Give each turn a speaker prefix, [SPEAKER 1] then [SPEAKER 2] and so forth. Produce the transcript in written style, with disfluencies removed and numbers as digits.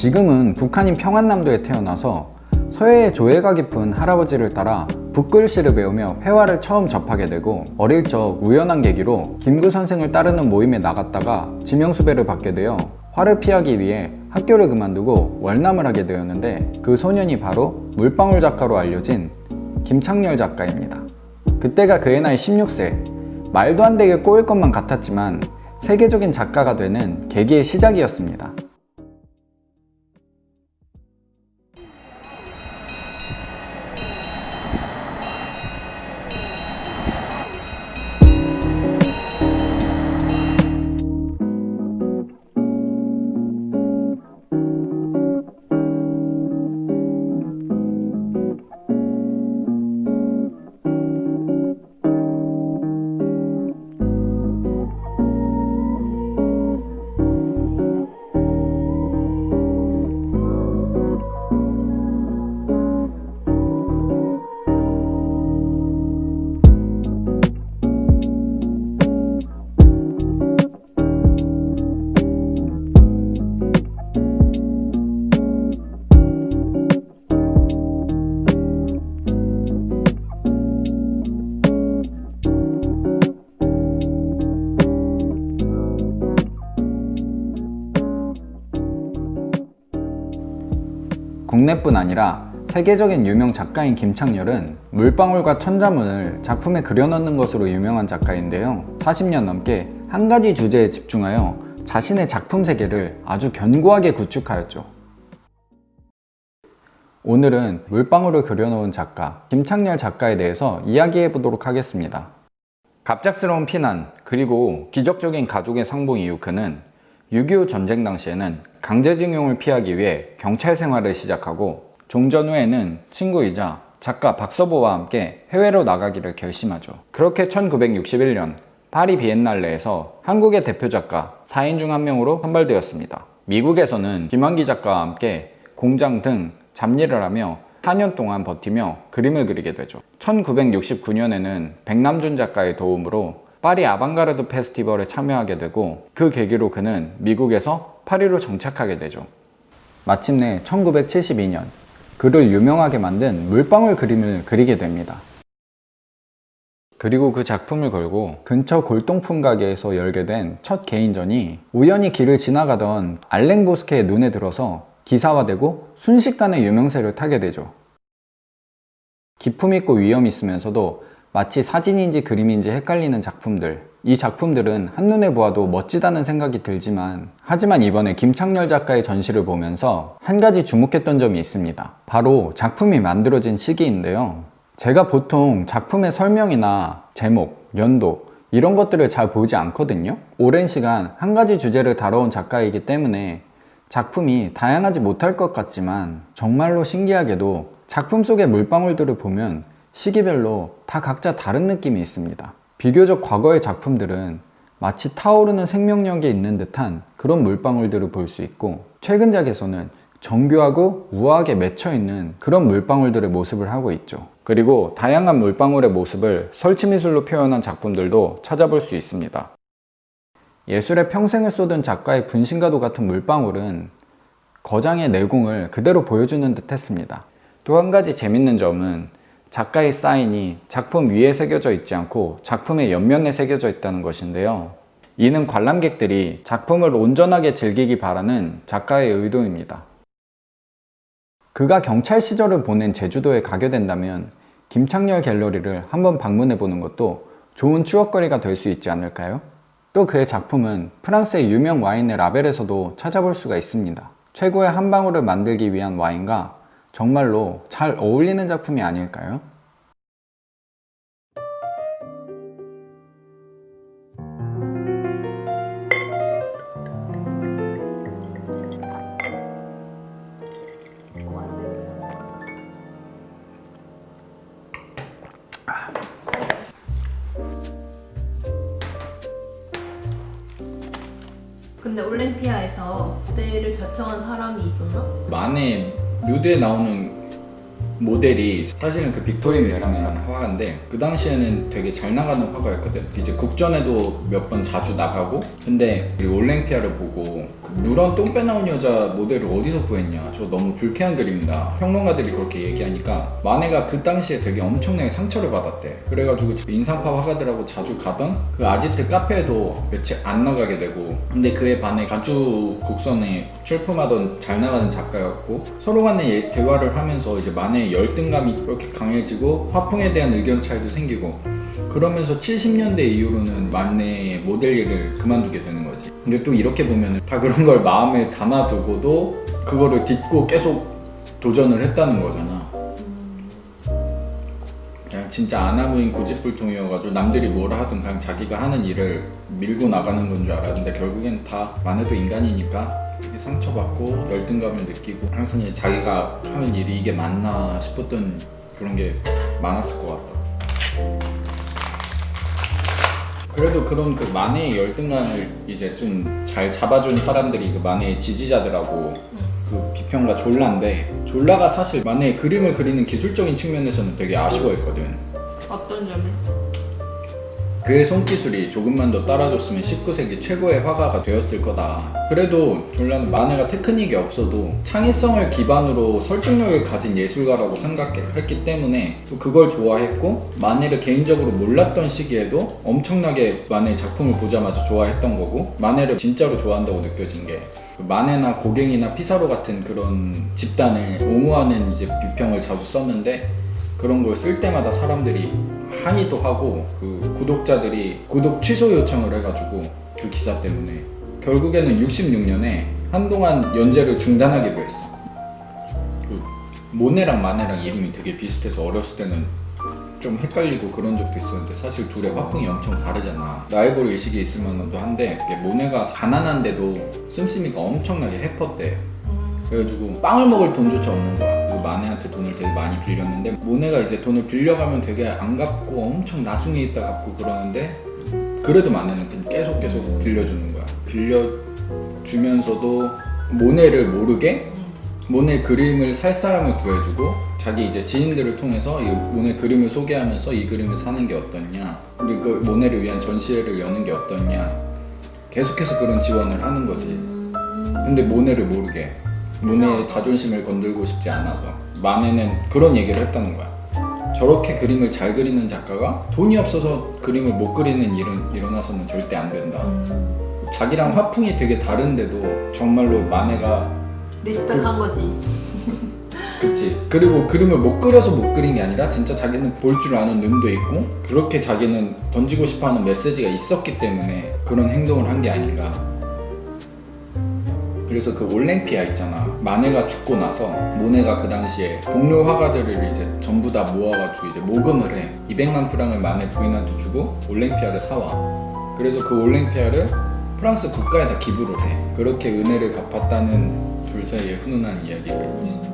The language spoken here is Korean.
[SPEAKER 1] 지금은 북한인 평안남도에 태어나서 서해의 조예가 깊은 할아버지를 따라 붓글씨를 배우며 회화를 처음 접하게 되고, 어릴 적 우연한 계기로 김구 선생을 따르는 모임에 나갔다가 지명수배를 받게 되어 화를 피하기 위해 학교를 그만두고 월남을 하게 되었는데, 그 소년이 바로 물방울 작가로 알려진 김창렬 작가입니다. 그때가 그의 나이 16세, 말도 안 되게 꼬일 것만 같았지만 세계적인 작가가 되는 계기의 시작이었습니다. 국내뿐 아니라 세계적인 유명 작가인 김창렬은 물방울과 천자문을 작품에 그려넣는 것으로 유명한 작가인데요. 40년 넘게 한 가지 주제에 집중하여 자신의 작품 세계를 아주 견고하게 구축하였죠. 오늘은 물방울을 그려놓은 작가 김창렬 작가에 대해서 이야기해 보도록 하겠습니다. 갑작스러운 피난, 그리고 기적적인 가족의 상봉 이후 그는 6.25 전쟁 당시에는 강제징용을 피하기 위해 경찰 생활을 시작하고, 종전 후에는 친구이자 작가 박서보와 함께 해외로 나가기를 결심하죠. 그렇게 1961년 파리 비엔날레에서 한국의 대표 작가 4인 중 한 명으로 선발되었습니다. 미국에서는 김환기 작가와 함께 공장 등 잡일을 하며 4년 동안 버티며 그림을 그리게 되죠. 1969년에는 백남준 작가의 도움으로 파리 아방가르드 페스티벌에 참여하게 되고, 그 계기로 그는 미국에서 파리로 정착하게 되죠. 마침내 1972년 그를 유명하게 만든 물방울 그림을 그리게 됩니다. 그리고 그 작품을 걸고 근처 골동품 가게에서 열게 된 첫 개인전이 우연히 길을 지나가던 알랭 보스케의 눈에 들어서 기사화되고 순식간에 유명세를 타게 되죠. 기품 있고 위험 있으면서도 마치 사진인지 그림인지 헷갈리는 작품들, 이 작품들은 한눈에 보아도 멋지다는 생각이 들지만, 하지만 이번에 김창렬 작가의 전시를 보면서 한 가지 주목했던 점이 있습니다. 바로 작품이 만들어진 시기인데요. 제가 보통 작품의 설명이나 제목, 연도 이런 것들을 잘 보지 않거든요. 오랜 시간 한 가지 주제를 다뤄온 작가이기 때문에 작품이 다양하지 못할 것 같지만, 정말로 신기하게도 작품 속의 물방울들을 보면 시기별로 다 각자 다른 느낌이 있습니다. 비교적 과거의 작품들은 마치 타오르는 생명력이 있는 듯한 그런 물방울들을 볼 수 있고, 최근작에서는 정교하고 우아하게 맺혀있는 그런 물방울들의 모습을 하고 있죠. 그리고 다양한 물방울의 모습을 설치미술로 표현한 작품들도 찾아볼 수 있습니다. 예술에 평생을 쏟은 작가의 분신과도 같은 물방울은 거장의 내공을 그대로 보여주는 듯 했습니다. 또 한 가지 재밌는 점은 작가의 사인이 작품 위에 새겨져 있지 않고 작품의 옆면에 새겨져 있다는 것인데요. 이는 관람객들이 작품을 온전하게 즐기기 바라는 작가의 의도입니다. 그가 경찰 시절을 보낸 제주도에 가게 된다면 김창렬 갤러리를 한번 방문해 보는 것도 좋은 추억거리가 될 수 있지 않을까요? 또 그의 작품은 프랑스의 유명 와인의 라벨에서도 찾아볼 수가 있습니다. 최고의 한 방울을 만들기 위한 와인과 정말로 잘 어울리는 작품이 아닐까요?
[SPEAKER 2] 근데 올림피아에서 무대를 자청한 사람이 있었나?
[SPEAKER 1] 만에 뮤드에 나오는 모델이 사실은 그 빅토리 메랑이라는 화가인데 그 당시에는 되게 잘 나가는 화가였거든. 이제 국전에도 몇 번 자주 나가고. 근데 이 올랭피아를 보고 그 누런 똥 빼나온 여자 모델을 어디서 구했냐, 저 너무 불쾌한 그림이다, 평론가들이 그렇게 얘기하니까 마네가 그 당시에 되게 엄청나게 상처를 받았대. 그래가지고 인상파 화가들하고 자주 가던 그 아지트 카페에도 며칠 안 나가게 되고. 근데 그에 반해 자주 국선에 출품하던 잘 나가는 작가였고, 서로 간에 대화를 하면서 이제 마네의 열등감이 그렇게 강해지고 화풍에 대한 의견 차이도 생기고, 그러면서 70년대 이후로는 마네의 모델 일을 그만두게 되는 거지. 근데 또 이렇게 보면 다 그런 걸 마음에 담아두고도 그거를 딛고 계속 도전을 했다는 거잖아. 그냥 진짜 아나무인 고집불통이어가지고 남들이 뭐라 하든 그냥 자기가 하는 일을 밀고 나가는 건 줄 알았는데 결국엔 다 마네도 인간이니까 상처받고 열등감을 느끼고 항상 자기가 하는 일이 이게 맞나 싶었던 그런 게 많았을 것 같다. 그래도 그런 그 마네의 열등감을 이제 좀 잘 잡아준 사람들이 그 마네의 지지자들하고 그 비평가 졸라인데, 졸라가 사실 마네의 그림을 그리는 기술적인 측면에서는 되게 아쉬워했거든.
[SPEAKER 2] 어떤 점을?
[SPEAKER 1] 그의 손기술이 조금만 더 따라줬으면 19세기 최고의 화가가 되었을 거다. 그래도 졸라는 마네가 테크닉이 없어도 창의성을 기반으로 설득력을 가진 예술가라고 생각했기 때문에 또 그걸 좋아했고, 마네를 개인적으로 몰랐던 시기에도 엄청나게 마네 작품을 보자마자 좋아했던 거고, 마네를 진짜로 좋아한다고 느껴진 게 마네나 고갱이나 피사로 같은 그런 집단을 옹호하는 이제 비평을 자주 썼는데, 그런 걸 쓸 때마다 사람들이 항의도 하고 그 구독자들이 구독 취소 요청을 해가지고 그 기사 때문에 결국에는 66년에 한동안 연재를 중단하기도 했어. 그 모네랑 마네랑 이름이 되게 비슷해서 어렸을 때는 좀 헷갈리고 그런 적도 있었는데 사실 둘의 화풍이 엄청 다르잖아. 라이벌 의식이 있을 만도 한데 모네가 가난한데도 씀씀이가 엄청나게 해펐대. 그래가지고 빵을 먹을 돈조차 없는 거야. 그리고 마네한테 돈을 되게 많이 빌렸는데 모네가 이제 돈을 빌려가면 되게 안 갚고 엄청 나중에 있다 갚고 그러는데, 그래도 마네는 그냥 계속 빌려주는 거야. 빌려주면서도 모네를 모르게 모네 그림을 살 사람을 구해주고, 자기 이제 지인들을 통해서 이 모네 그림을 소개하면서 이 그림을 사는 게 어떻냐, 그리고 그 모네를 위한 전시회를 여는 게 어떻냐, 계속해서 그런 지원을 하는 거지. 근데 모네를 모르게, 모네의 자존심을 건들고 싶지 않아서. 마네는 그런 얘기를 했다는 거야. 저렇게 그림을 잘 그리는 작가가 돈이 없어서 그림을 못 그리는 일은 일어나서는 절대 안 된다. 자기랑 화풍이 되게 다른데도 정말로 마네가
[SPEAKER 2] 리스펙한 거지.
[SPEAKER 1] 그치. 그리고 그림을 못 그려서 못 그린 게 아니라 진짜 자기는 볼 줄 아는 눈도 있고 그렇게 자기는 던지고 싶어하는 메시지가 있었기 때문에 그런 행동을 한 게 아닌가. 그래서 그 올랭피아 있잖아. 마네가 죽고 나서 모네가 그 당시에 동료 화가들을 이제 전부 다 모아가지고 이제 모금을 해. 200만 프랑을 마네 부인한테 주고 올랭피아를 사와. 그래서 그 올랭피아를 프랑스 국가에다 기부를 해. 그렇게 은혜를 갚았다는 둘 사이에 훈훈한 이야기가 있지.